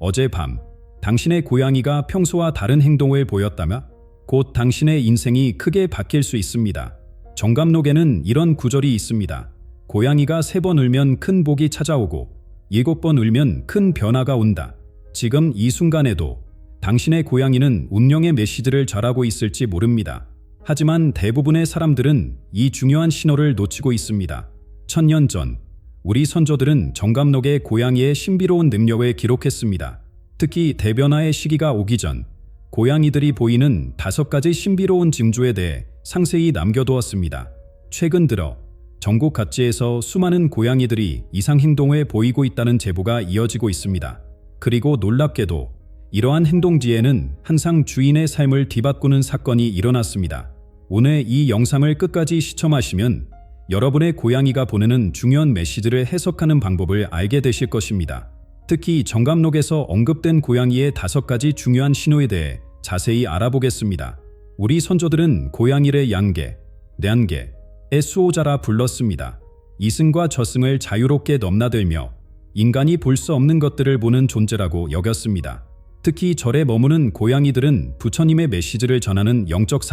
어젯밤 당신의 고양이가 평소와 다른 행동을 보였다면 곧 당신의 인생이 크게 바뀔 수 있습니다. 정감록에는 이런 구절이 있습니다. 고양이가 3번 울면 큰 복이 찾아오고 7번 울면 큰 변화가 온다. 지금 이 순간에도 당신의 고양이는 운명의 메시지를 전하고 있을지 모릅니다. 하지만 대부분의 사람들은 이 중요한 신호를 놓치고 있습니다. 1000년 전 우리 선조들은 정감록에 고양이의 신비로운 능력을 기록했습니다. 특히 대변화의 시기가 오기 전 고양이들이 보이는 5가지 신비로운 징조에 대해 상세히 남겨두었습니다. 최근 들어 전국 각지에서 수많은 고양이들이 이상 행동을 보이고 있다는 제보가 이어지고 있습니다. 그리고 놀랍게도 이러한 행동지에는 항상 주인의 삶을 뒤바꾸는 사건이 일어났습니다. 오늘 이 영상을 끝까지 시청하시면 여러분의 고양이가 보내는 중요한 메시지를 해석하는 방법을 알게 되실 것입니다. 특히 정감록에서 언급된 고양이의 5가지 중요한 신호에 대해 자세히 알아보겠습니다. 우리 선조들은 고양이를 양계, 내한계의 수호자라 불렀습니다. 이승과 저승을 자유롭게 넘나들며 인간이 볼 수 없는 것들을 보는 존재라고 여겼습니다. 특히 절에 머무는 고양이들은 부처님의 메시지를 전하는 영적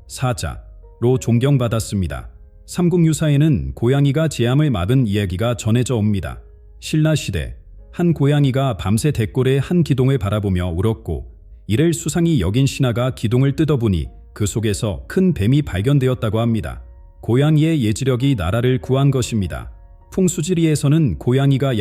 사자로 존경받았습니다. 삼국유사에는 고양이가 재앙을 막은 이야기가 전해져 옵니다. 신라시대 한 고양이가 밤새 대궐의 한 기둥을 바라보며 울었고 이를 수상히 여긴 신하가 기둥을 뜯어보니 그 속에서 큰 뱀이 발견되었다고 합니다. 고양이의 예지력이 나라를 구한 것입니다. 풍수지리에서는 고양이가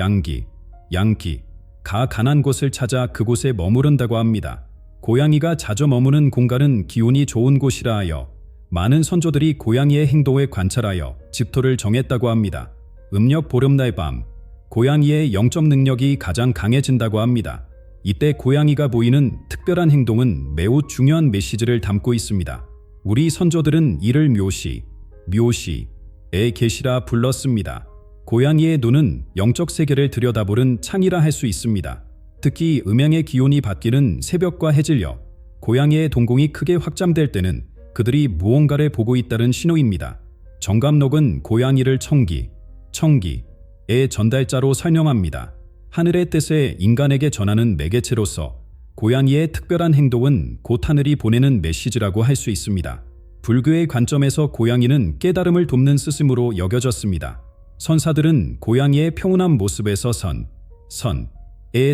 가 가난 곳을 찾아 그곳에 머무른다고 합니다. 고양이가 자주 머무는 공간은 기운이 좋은 곳이라 하여 많은 선조들이 고양이의 행동을 관찰하여 집토를 정했다고 합니다. 음력 보름날 밤 고양이의 영적 능력이 가장 강해진다고 합니다. 이때 고양이가 보이는 특별한 행동은 매우 중요한 메시지를 담고 있습니다. 우리 선조들은 이를 묘시의 계시라 불렀습니다. 고양이의 눈은 영적 세계를 들여다보는 창이라 할 수 있습니다. 특히 음양의 기온이 바뀌는 새벽과 해질녘, 고양이의 동공이 크게 확장될 때는 그들이 무언가를 보고 있다는 신호입니다. 정감록은 고양이를 청기의 전달자로 설명합니다. 하늘의 뜻을 인간에게 전하는 매개체로서 고양이의 특별한 행동은 곧 하늘이 보내는 메시지라고 할 수 있습니다. 불교의 관점에서 고양이는 깨달음을 돕는 스승으로 여겨졌습니다. 선사들은 고양이의 평온한 모습에서 선의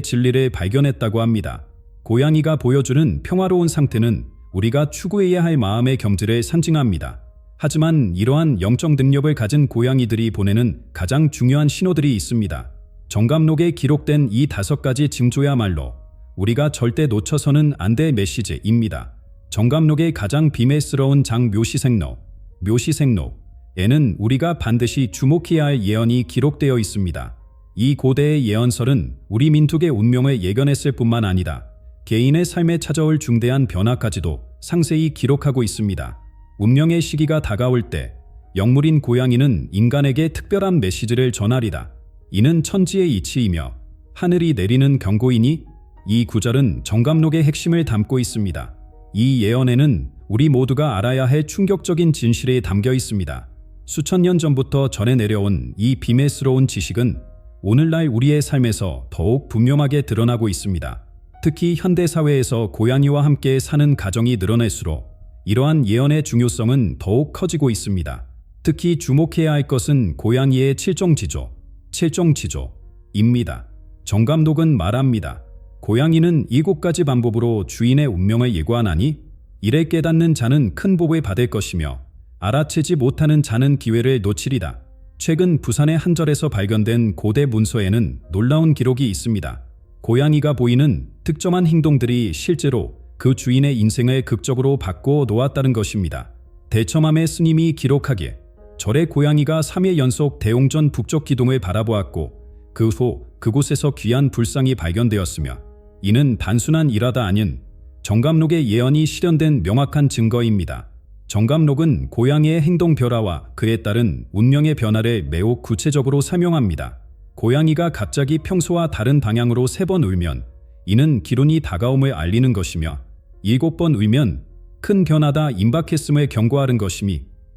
진리를 발견했다고 합니다. 고양이가 보여주는 평화로운 상태는 우리가 추구해야 할 마음의 경지를 상징합니다. 하지만 이러한 영적 능력을 가진 고양이들이 보내는 가장 중요한 신호들이 있습니다. 정감록에 기록된 이 5가지 징조야말로 우리가 절대 놓쳐서는 안 될 메시지입니다. 정감록의 가장 비밀스러운 장 묘시생록에는 우리가 반드시 주목해야 할 예언이 기록되어 있습니다. 이 고대의 예언설은 우리 민족의 운명을 예견했을 뿐만 아니라 개인의 삶에 찾아올 중대한 변화까지도 상세히 기록하고 있습니다. 운명의 시기가 다가올 때 영물인 고양이는 인간에게 특별한 메시지를 전하리다. 이는 천지의 이치이며 하늘이 내리는 경고이니 이 구절은 정감록의 핵심을 담고 있습니다. 이 예언에는 우리 모두가 알아야 할 충격적인 진실이 담겨 있습니다. 수천 년 전부터 전해 내려온 이 비밀스러운 지식은 오늘날 우리의 삶에서 더욱 분명하게 드러나고 있습니다. 특히 현대사회에서 고양이와 함께 사는 가정이 늘어날수록 이러한 예언의 중요성은 더욱 커지고 있습니다. 특히 주목해야 할 것은 고양이의 칠종지조입니다. 정감록은 말합니다. 고양이는 7가지 방법으로 주인의 운명을 예고하나니 이를 깨닫는 자는 큰 복을 받을 것이며 알아채지 못하는 자는 기회를 놓치리다. 최근 부산의 한 절에서 발견된 고대 문서에는 놀라운 기록이 있습니다. 고양이가 보이는 특정한 행동들이 실제로 그 주인의 인생을 극적으로 바꿔 놓았다는 것입니다. 대처맘의 스님이 기록하기에 절의 고양이가 3일 연속 대웅전 북쪽 기둥을 바라보았고 그 후 그곳에서 귀한 불상이 발견되었으며 이는 단순한 일화가 아닌 정감록의 예언이 실현된 명확한 증거입니다. 정감록은 고양이의 행동 변화와 그에 따른 운명의 변화를 매우 구체적으로 설명합니다. 고양이가 갑자기 평소와 다른 방향으로 3번 울면 이는 기론이 다가옴을 알리는 것이며 7번 울면 큰 변화가 임박했음을 경고하는 것이며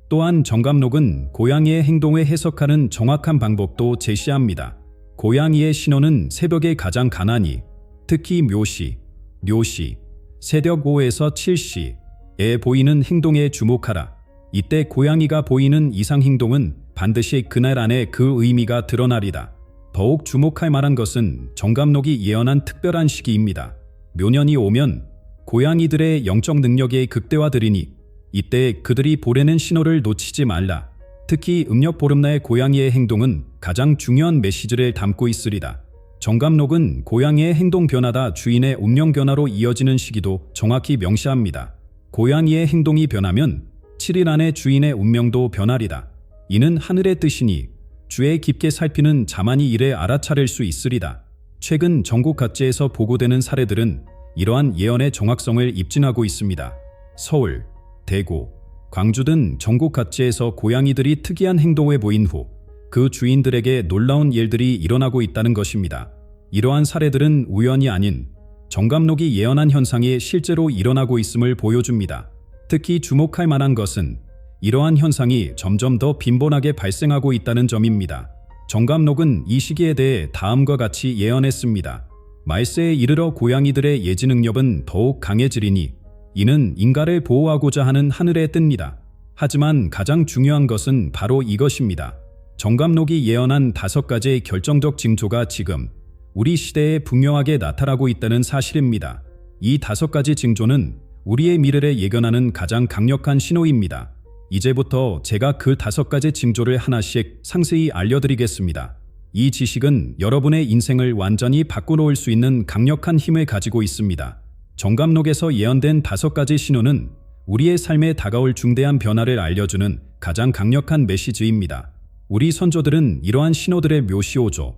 또한 정감록은 고양이의 행동을 해석하는 정확한 방법도 제시합니다. 고양이의 신호는 새벽에 가장 가난히 특히 묘시, 뇨시, 새벽 5에서 7시에 보이는 행동에 주목하라. 이때 고양이가 보이는 이상 행동은 반드시 그날 안에 그 의미가 드러나리다. 더욱 주목할 만한 것은 정감록이 예언한 특별한 시기입니다. 묘년이 오면 고양이들의 영적 능력이 극대화되리니 이때 그들이 보내는 신호를 놓치지 말라. 특히 음력 보름날 고양이의 행동은 가장 중요한 메시지를 담고 있으리다. 정감록은 고양이의 행동 변화다 주인의 운명 변화로 이어지는 시기도 정확히 명시합니다. 고양이의 행동이 변하면 7일 안에 주인의 운명도 변하리다. 이는 하늘의 뜻이니 주의 깊게 살피는 자만이 이를 알아차릴 수 있으리다. 최근 전국 각지에서 보고되는 사례들은 이러한 예언의 정확성을 입증하고 있습니다. 서울, 대구, 광주 등 전국 각지에서 고양이들이 특이한 행동을 보인 후 그 주인들에게 놀라운 일들이 일어나고 있다는 것입니다. 이러한 사례들은 우연이 아닌 정감록이 예언한 현상이 실제로 일어나고 있음을 보여줍니다. 특히 주목할 만한 것은 이러한 현상이 점점 더 빈번하게 발생하고 있다는 점입니다. 정감록은 이 시기에 대해 다음과 같이 예언했습니다. 말세에 이르러 고양이들의 예지 능력은 더욱 강해지리니 이는 인간을 보호하고자 하는 하늘의 뜻입니다. 하지만 가장 중요한 것은 바로 이것입니다. 정감록이 예언한 5가지의 결정적 징조가 지금 우리 시대에 분명하게 나타나고 있다는 사실입니다. 이 5가지 징조는 우리의 미래를 예견하는 가장 강력한 신호입니다. 이제부터 제가 그 5가지 징조를 하나씩 상세히 알려드리겠습니다. 이 지식은 여러분의 인생을 완전히 바꿔놓을 수 있는 강력한 힘을 가지고 있습니다. 정감록에서 예언된 5가지 신호는 우리의 삶에 다가올 중대한 변화를 알려주는 가장 강력한 메시지입니다. 우리 선조들은 이러한 신호들의 묘시오조,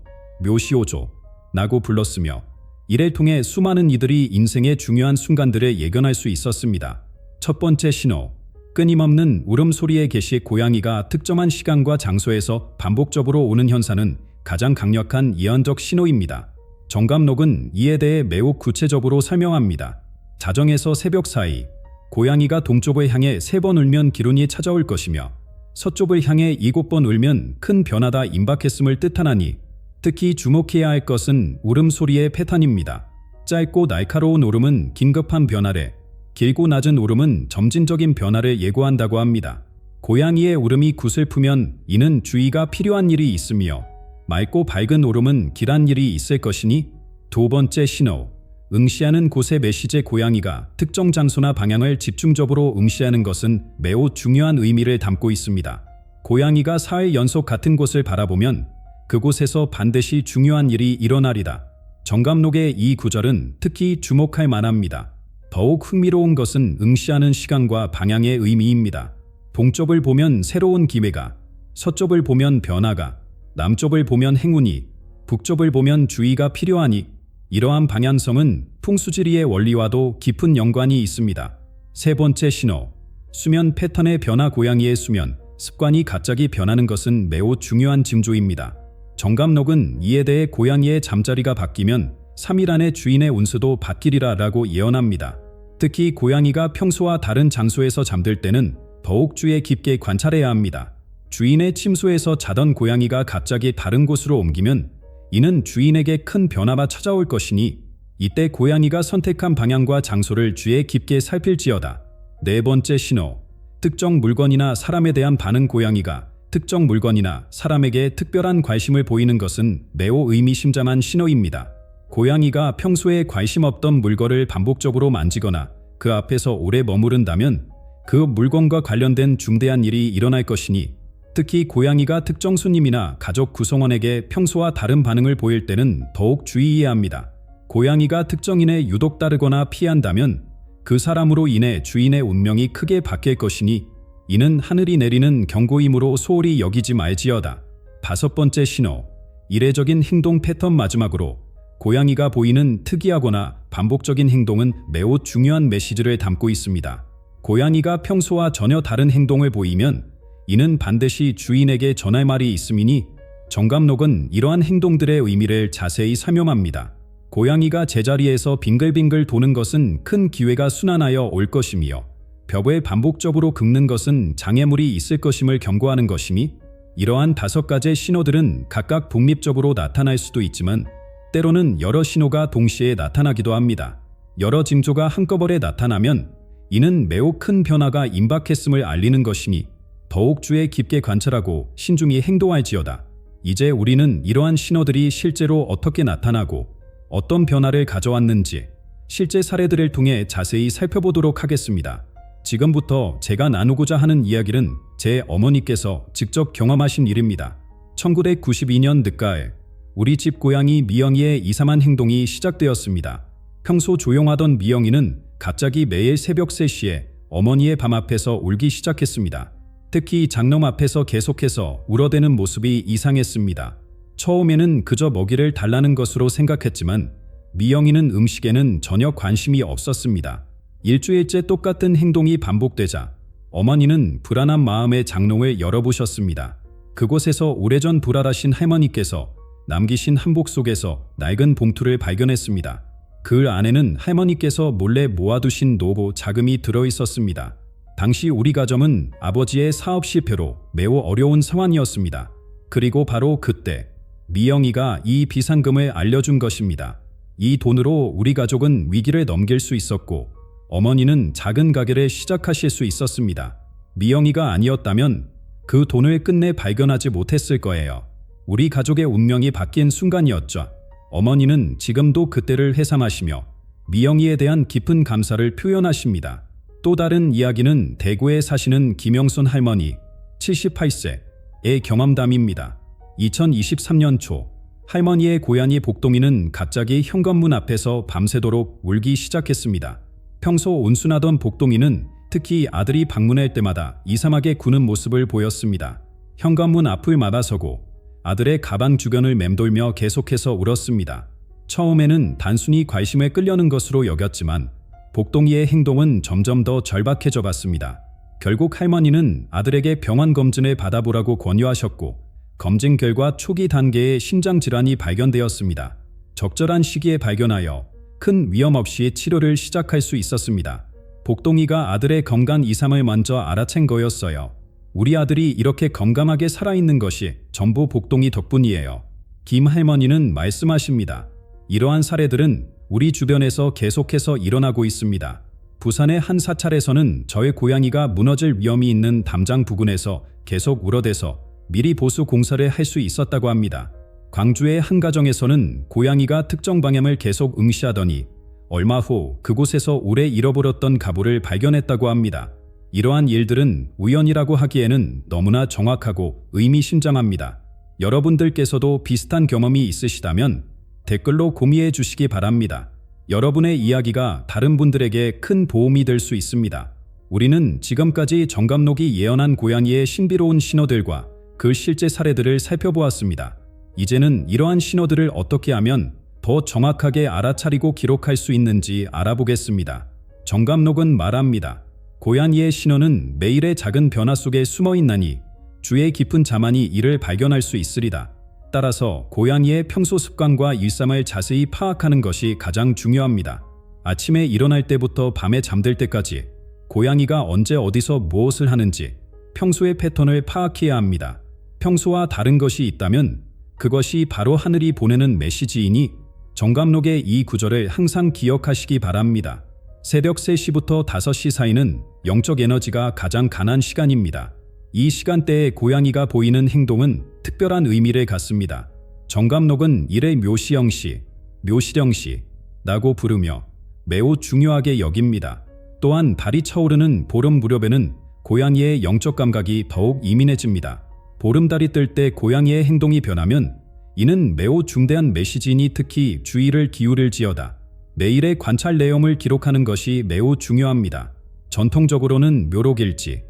라고 불렀으며 이를 통해 수많은 이들이 인생의 중요한 순간들을 예견할 수 있었습니다. 첫 번째 신호, 끊임없는 울음소리의 개시. 고양이가 특정한 시간과 장소에서 반복적으로 우는 현상은 가장 강력한 예언적 신호입니다. 정감록은 이에 대해 매우 구체적으로 설명합니다. 자정에서 새벽 사이, 고양이가 동쪽을 향해 3번 울면 기운이 찾아올 것이며 서쪽을 향해 7번 울면 큰 변화가 임박했음을 뜻하나니 특히 주목해야 할 것은 울음소리의 패턴입니다. 짧고 날카로운 울음은 긴급한 변화를, 길고 낮은 울음은 점진적인 변화를 예고한다고 합니다. 고양이의 울음이 구슬프면 이는 주의가 필요한 일이 있으며 맑고 밝은 울음은 길한 일이 있을 것이니. 두 번째 신호, 응시하는 곳의 메시지. 고양이가 특정 장소나 방향을 집중적으로 응시하는 것은 매우 중요한 의미를 담고 있습니다. 고양이가 4일 연속 같은 곳을 바라보면 그곳에서 반드시 중요한 일이 일어나리다. 정감록의 이 구절은 특히 주목할 만합니다. 더욱 흥미로운 것은 응시하는 시간과 방향의 의미입니다. 동쪽을 보면 새로운 기회가, 서쪽을 보면 변화가, 남쪽을 보면 행운이, 북쪽을 보면 주의가 필요하니 이러한 방향성은 풍수지리의 원리와도 깊은 연관이 있습니다. 세 번째 신호, 수면 패턴의 변화. 고양이의 수면 습관이 갑자기 변하는 것은 매우 중요한 징조입니다. 정감록은 이에 대해 고양이의 잠자리가 바뀌면 3일 안에 주인의 운수도 바뀌리라 라고 예언합니다. 특히 고양이가 평소와 다른 장소에서 잠들 때는 더욱 주의 깊게 관찰해야 합니다. 주인의 침소에서 자던 고양이가 갑자기 다른 곳으로 옮기면 이는 주인에게 큰 변화가 찾아올 것이니 이때 고양이가 선택한 방향과 장소를 주의 깊게 살필지어다. 네 번째 신호, 특정 물건이나 사람에 대한 반응. 고양이가 특정 물건이나 사람에게 특별한 관심을 보이는 것은 매우 의미심장한 신호입니다. 고양이가 평소에 관심 없던 물건을 반복적으로 만지거나 그 앞에서 오래 머무른다면 그 물건과 관련된 중대한 일이 일어날 것이니 특히 고양이가 특정 손님이나 가족 구성원에게 평소와 다른 반응을 보일 때는 더욱 주의해야 합니다. 고양이가 특정인에 유독 따르거나 피한다면 그 사람으로 인해 주인의 운명이 크게 바뀔 것이니 이는 하늘이 내리는 경고이므로 소홀히 여기지 말지어다. 다섯 번째 신호, 이례적인 행동 패턴. 마지막으로 고양이가 보이는 특이하거나 반복적인 행동은 매우 중요한 메시지를 담고 있습니다. 고양이가 평소와 전혀 다른 행동을 보이면 이는 반드시 주인에게 전할 말이 있음이니 정감록은 이러한 행동들의 의미를 자세히 설명합니다. 고양이가 제자리에서 빙글빙글 도는 것은 큰 기회가 순환하여 올 것이며 벽을 반복적으로 긁는 것은 장애물이 있을 것임을 경고하는 것이니 이러한 5가지 신호들은 각각 독립적으로 나타날 수도 있지만 때로는 여러 신호가 동시에 나타나기도 합니다. 여러 징조가 한꺼번에 나타나면 이는 매우 큰 변화가 임박했음을 알리는 것이니 더욱 주의 깊게 관찰하고 신중히 행동할지어다. 이제 우리는 이러한 신호들이 실제로 어떻게 나타나고 어떤 변화를 가져왔는지 실제 사례들을 통해 자세히 살펴보도록 하겠습니다. 지금부터 제가 나누고자 하는 이야기는 제 어머니께서 직접 경험하신 일입니다. 1992년 늦가을 우리 집 고양이 미영이의 이상한 행동이 시작되었습니다. 평소 조용하던 미영이는 갑자기 매일 새벽 3시에 어머니의 방 앞에서 울기 시작했습니다. 특히 장롱 앞에서 계속해서 울어대는 모습이 이상했습니다. 처음에는 그저 먹이를 달라는 것으로 생각했지만 미영이는 음식에는 전혀 관심이 없었습니다. 일주일째 똑같은 행동이 반복되자 어머니는 불안한 마음에 장롱을 열어보셨습니다. 그곳에서 오래전 불알하신 할머니께서 남기신 한복 속에서 낡은 봉투를 발견했습니다. 그 안에는 할머니께서 몰래 모아두신 노후 자금이 들어있었습니다. 당시 우리 가정은 아버지의 사업 실패로 매우 어려운 상황이었습니다. 그리고 바로 그때 미영이가 이 비상금을 알려준 것입니다. 이 돈으로 우리 가족은 위기를 넘길 수 있었고 어머니는 작은 가게를 시작하실 수 있었습니다. 미영이가 아니었다면 그 돈을 끝내 발견하지 못했을 거예요. 우리 가족의 운명이 바뀐 순간이었죠. 어머니는 지금도 그때를 회상하시며 미영이에 대한 깊은 감사를 표현하십니다. 또 다른 이야기는 대구에 사시는 김영순 할머니 78세의 경험담입니다. 2023년 초 할머니의 고양이 복동이는 갑자기 현관문 앞에서 밤새도록 울기 시작했습니다. 평소 온순하던 복동이는 특히 아들이 방문할 때마다 이상하게 구는 모습을 보였습니다. 현관문 앞을 막아서고 아들의 가방 주변을 맴돌며 계속해서 울었습니다. 처음에는 단순히 관심에 끌려는 것으로 여겼지만 복동이의 행동은 점점 더 절박해져 갔습니다. 결국 할머니는 아들에게 병원 검진을 받아보라고 권유하셨고 검진 결과 초기 단계의 심장질환이 발견되었습니다. 적절한 시기에 발견하여 큰 위험 없이 치료를 시작할 수 있었습니다. 복동이가 아들의 건강 이상을 먼저 알아챈 거였어요. 우리 아들이 이렇게 건강하게 살아있는 것이 전부 복동이 덕분이에요. 김 할머니는 말씀하십니다. 이러한 사례들은 우리 주변에서 계속해서 일어나고 있습니다. 부산의 한 사찰에서는 저의 고양이가 무너질 위험이 있는 담장 부근에서 계속 울어대서 미리 보수 공사를 할 수 있었다고 합니다. 광주의 한 가정에서는 고양이가 특정 방향을 계속 응시하더니 얼마 후 그곳에서 오래 잃어버렸던 가구를 발견했다고 합니다. 이러한 일들은 우연이라고 하기에는 너무나 정확하고 의미심장합니다. 여러분들께서도 비슷한 경험이 있으시다면 댓글로 공유해 주시기 바랍니다. 여러분의 이야기가 다른 분들에게 큰 도움이 될 수 있습니다. 우리는 지금까지 정감록이 예언한 고양이의 신비로운 신호들과 그 실제 사례들을 살펴보았습니다. 이제는 이러한 신호들을 어떻게 하면 더 정확하게 알아차리고 기록할 수 있는지 알아보겠습니다. 정감록은 말합니다. 고양이의 신호는 매일의 작은 변화 속에 숨어 있나니 주의 깊은 자만이 이를 발견할 수 있으리다. 따라서 고양이의 평소 습관과 일상을 자세히 파악하는 것이 가장 중요합니다. 아침에 일어날 때부터 밤에 잠들 때까지 고양이가 언제 어디서 무엇을 하는지 평소의 패턴을 파악해야 합니다. 평소와 다른 것이 있다면 그것이 바로 하늘이 보내는 메시지이니 정감록의 이 구절을 항상 기억하시기 바랍니다. 새벽 3시부터 5시 사이는 영적 에너지가 가장 강한 시간입니다. 이 시간대에 고양이가 보이는 행동은 특별한 의미를 갖습니다. 정감록은 이를 묘시영시, 묘시령시라고 부르며 매우 중요하게 여깁니다. 또한 달이 차오르는 보름 무렵에는 고양이의 영적 감각이 더욱 예민해집니다. 보름달이 뜰 때 고양이의 행동이 변하면 이는 매우 중대한 메시지이니 특히 주의를 기울일지어다. 매일의 관찰 내용을 기록하는 것이 매우 중요합니다. 전통적으로는 묘록일지,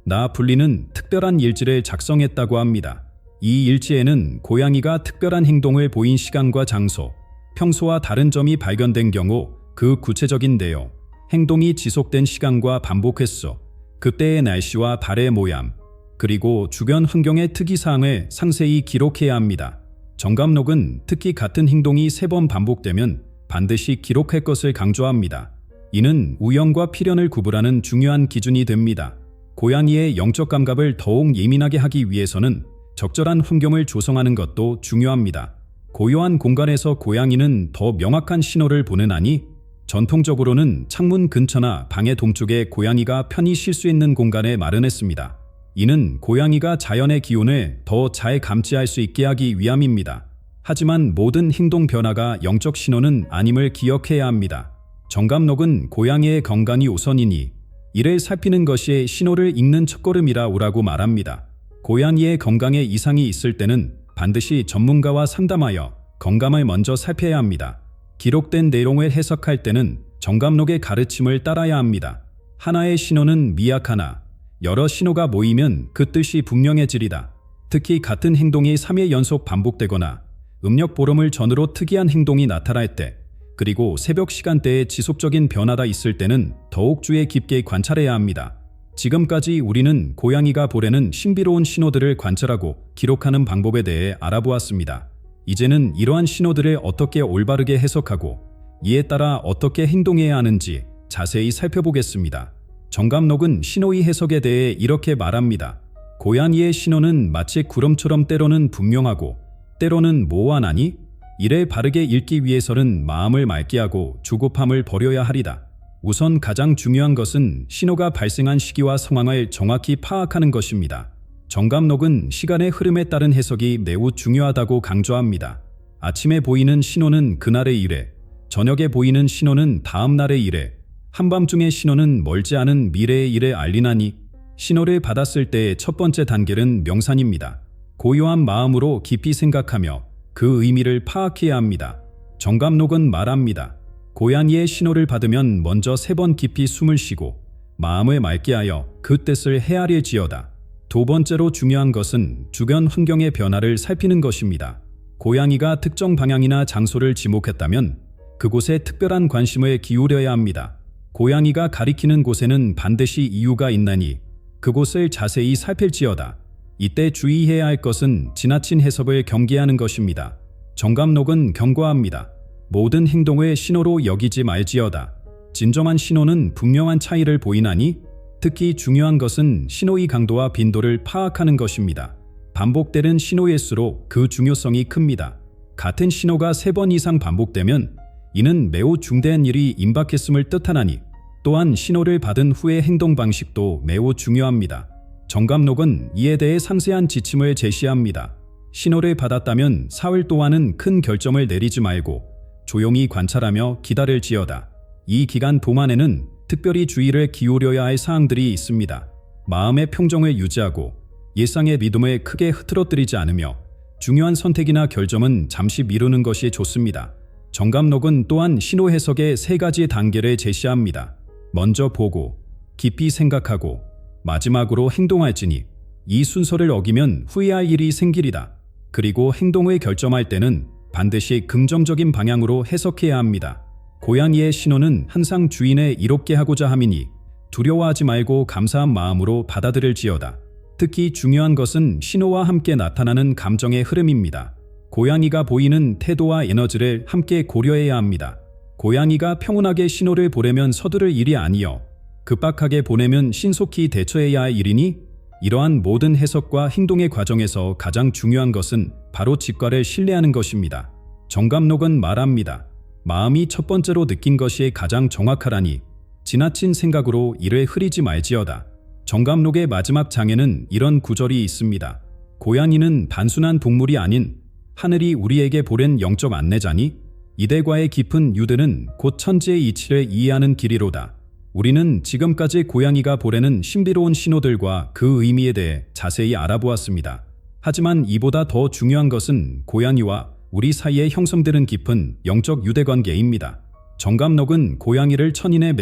나 불리는 특별한 일지를 작성했다고 합니다. 이 일지에는 고양이가 특별한 행동을 보인 시간과 장소, 평소와 다른 점이 발견된 경우 그 구체적인 내용, 행동이 지속된 시간과 반복 횟수, 그때의 날씨와 달의 모양, 그리고 주변 환경의 특이사항을 상세히 기록해야 합니다. 정감록은 특히 같은 행동이 3번 반복되면 반드시 기록할 것을 강조합니다. 이는 우연과 필연을 구분하는 중요한 기준이 됩니다. 고양이의 영적 감각을 더욱 예민하게 하기 위해서는 적절한 환경을 조성하는 것도 중요합니다. 고요한 공간에서 고양이는 더 명확한 신호를 보내나니 전통적으로는 창문 근처나 방의 동쪽에 고양이가 편히 쉴 수 있는 공간에 마련했습니다. 이는 고양이가 자연의 기운을 더 잘 감지할 수 있게 하기 위함입니다. 하지만 모든 행동 변화가 영적 신호는 아님을 기억해야 합니다. 정감록은 고양이의 건강이 우선이니 이를 살피는 것이 신호를 읽는 첫걸음이라고 말합니다. 고양이의 건강에 이상이 있을 때는 반드시 전문가와 상담하여 건강을 먼저 살펴야 합니다. 기록된 내용을 해석할 때는 정감록의 가르침을 따라야 합니다. 하나의 신호는 미약하나 여러 신호가 모이면 그 뜻이 분명해지리다. 특히 같은 행동이 3일 연속 반복되거나 음력 보름을 전후로 특이한 행동이 나타날 때, 그리고 새벽 시간대에 지속적인 변화가 있을 때는 더욱 주의 깊게 관찰해야 합니다. 지금까지 우리는 고양이가 보내는 신비로운 신호들을 관찰하고 기록하는 방법에 대해 알아보았습니다. 이제는 이러한 신호들을 어떻게 올바르게 해석하고 이에 따라 어떻게 행동해야 하는지 자세히 살펴보겠습니다. 정감록은 신호의 해석에 대해 이렇게 말합니다. 고양이의 신호는 마치 구름처럼 때로는 분명하고 때로는 모호하나니 이를 바르게 읽기 위해서는 마음을 맑게 하고 조급함을 버려야 하리다. 우선 가장 중요한 것은 신호가 발생한 시기와 상황을 정확히 파악하는 것입니다. 정감록은 시간의 흐름에 따른 해석이 매우 중요하다고 강조합니다. 아침에 보이는 신호는 그날의 일에, 저녁에 보이는 신호는 다음 날의 일에, 한밤중의 신호는 멀지 않은 미래의 일에 알리나니 신호를 받았을 때의 첫 번째 단계는 명상입니다. 고요한 마음으로 깊이 생각하며 그 의미를 파악해야 합니다. 정감록은 말합니다. 고양이의 신호를 받으면 먼저 3번 깊이 숨을 쉬고 마음을 맑게 하여 그 뜻을 헤아릴지어다. 두 번째로 중요한 것은 주변 환경의 변화를 살피는 것입니다. 고양이가 특정 방향이나 장소를 지목했다면 그곳에 특별한 관심을 기울여야 합니다. 고양이가 가리키는 곳에는 반드시 이유가 있나니 그곳을 자세히 살필지어다. 이때 주의해야 할 것은 지나친 해석을 경계하는 것입니다. 정감록은 경고합니다. 모든 행동을 신호로 여기지 말지어다. 진정한 신호는 분명한 차이를 보이나니 특히 중요한 것은 신호의 강도와 빈도를 파악하는 것입니다. 반복되는 신호일수록 그 중요성이 큽니다. 같은 신호가 3번 이상 반복되면 이는 매우 중대한 일이 임박했음을 뜻하나니 또한 신호를 받은 후의 행동 방식도 매우 중요합니다. 정감록은 이에 대해 상세한 지침을 제시합니다. 신호를 받았다면 사흘 동안은 큰 결정을 내리지 말고 조용히 관찰하며 기다릴지어다. 이 기간 동안에는 특별히 주의를 기울여야 할 사항들이 있습니다. 마음의 평정을 유지하고 일상의 믿음을 크게 흐트러뜨리지 않으며 중요한 선택이나 결정은 잠시 미루는 것이 좋습니다. 정감록은 또한 신호 해석의 3가지 단계를 제시합니다. 먼저 보고, 깊이 생각하고, 마지막으로 행동할지니 이 순서를 어기면 후회할 일이 생기리다. 그리고 행동을 결정할 때는 반드시 긍정적인 방향으로 해석해야 합니다. 고양이의 신호는 항상 주인을 이롭게 하고자 함이니 두려워하지 말고 감사한 마음으로 받아들일지어다. 특히 중요한 것은 신호와 함께 나타나는 감정의 흐름입니다. 고양이가 보이는 태도와 에너지를 함께 고려해야 합니다. 고양이가 평온하게 신호를 보내면 서두를 일이 아니요 급박하게 보내면 신속히 대처해야 할 일이니 이러한 모든 해석과 행동의 과정에서 가장 중요한 것은 바로 직관을 신뢰하는 것입니다. 정감록은 말합니다. 마음이 첫 번째로 느낀 것이 가장 정확하라니 지나친 생각으로 이를 흐리지 말지어다. 정감록의 마지막 장에는 이런 구절이 있습니다. 고양이는 단순한 동물이 아닌 하늘이 우리에게 보낸 영적 안내자니 이들과의 깊은 유대는 곧 천지의 이치를 이해하는 길이로다. 우리는 지금까지 고양이가 보내는 신비로운 신호들과 그 의미에 대해 자세히 알아보았습니다. 하지만 이보다 더 중요한 것은 고양이와 우리 사이에 형성되는 깊은 영적 유대관계입니다. 정감록은 고양이를 천인의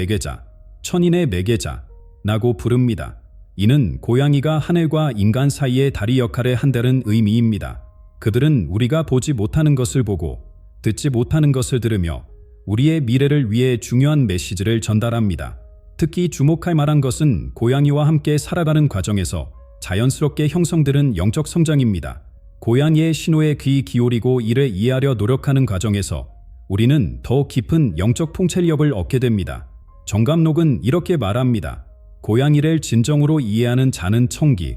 매개자라고 부릅니다. 이는 고양이가 하늘과 인간 사이의 다리 역할을 한다는 의미입니다. 그들은 우리가 보지 못하는 것을 보고 듣지 못하는 것을 들으며 우리의 미래를 위해 중요한 메시지를 전달합니다. 특히 주목할 만한 것은 고양이와 함께 살아가는 과정에서 자연스럽게 형성되는 영적 성장입니다. 고양이의 신호에 귀 기울이고 이를 이해하려 노력하는 과정에서 우리는 더 깊은 영적 통찰력을 얻게 됩니다. 정감록은 이렇게 말합니다. 고양이를 진정으로 이해하는 자는 청기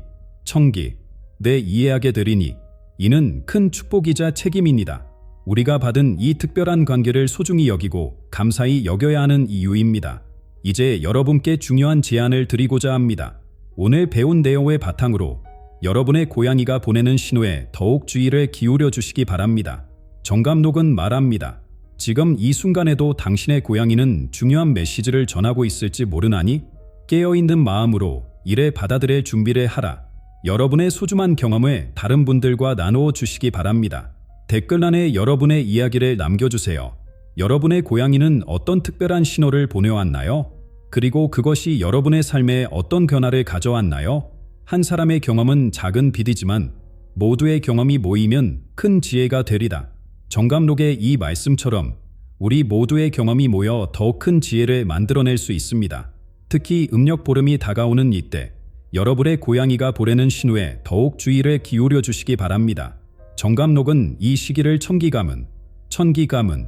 내 이해하게 되리니 이는 큰 축복이자 책임입니다. 우리가 받은 이 특별한 관계를 소중히 여기고 감사히 여겨야 하는 이유입니다. 이제 여러분께 중요한 제안을 드리고자 합니다. 오늘 배운 내용의 바탕으로 여러분의 고양이가 보내는 신호에 더욱 주의를 기울여 주시기 바랍니다. 정감록은 말합니다. 지금 이 순간에도 당신의 고양이는 중요한 메시지를 전하고 있을지 모르나니 깨어있는 마음으로 이를 받아들일 준비를 하라. 여러분의 소중한 경험을 다른 분들과 나누어 주시기 바랍니다. 댓글란에 여러분의 이야기를 남겨주세요. 여러분의 고양이는 어떤 특별한 신호를 보내왔나요? 그리고 그것이 여러분의 삶에 어떤 변화를 가져왔나요? 한 사람의 경험은 작은 빛이지만 모두의 경험이 모이면 큰 지혜가 되리다. 정감록의 이 말씀처럼 우리 모두의 경험이 모여 더 큰 지혜를 만들어낼 수 있습니다. 특히 음력 보름이 다가오는 이때 여러분의 고양이가 보내는 신호에 더욱 주의를 기울여 주시기 바랍니다. 정감록은 이 시기를 천기가문의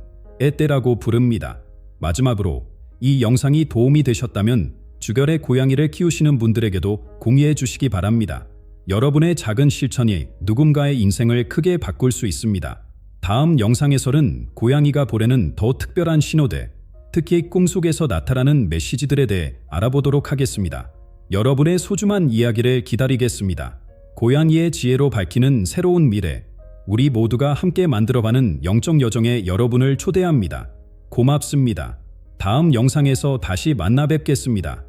때라고 부릅니다. 마지막으로 이 영상이 도움이 되셨다면 주변의 고양이를 키우시는 분들에게도 공유해 주시기 바랍니다. 여러분의 작은 실천이 누군가의 인생을 크게 바꿀 수 있습니다. 다음 영상에서는 고양이가 보내는 더 특별한 신호들, 특히 꿈속에서 나타나는 메시지들에 대해 알아보도록 하겠습니다. 여러분의 소중한 이야기를 기다리겠습니다. 고양이의 지혜로 밝히는 새로운 미래, 우리 모두가 함께 만들어가는 영적 여정에 여러분을 초대합니다. 고맙습니다. 다음 영상에서 다시 만나 뵙겠습니다.